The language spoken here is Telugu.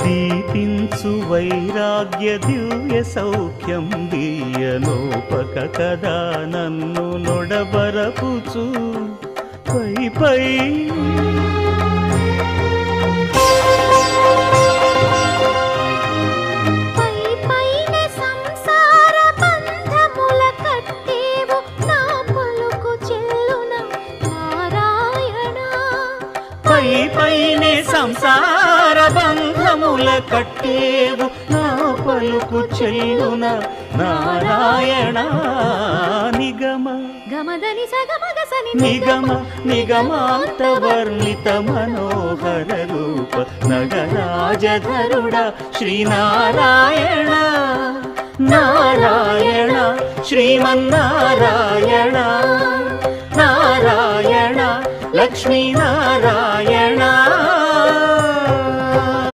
దీపించు వైరాగ్య దివ్య సౌఖ్యం దీయలోపక కదా నన్ను నొడబరపుచు పై పై పైనే సంసార బంధముల కట్టేవు నా పలుకు చెల్లున నారాయణ నిగమ గమదని సగమగసని నిగమ నిగమాంత వర్ణిత మనోహర రూప నగరాజధరుడ శ్రీనారాయణ నారాయణ శ్రీమన్నారాయణ నారాయణ లక్ష్మీనారాయణ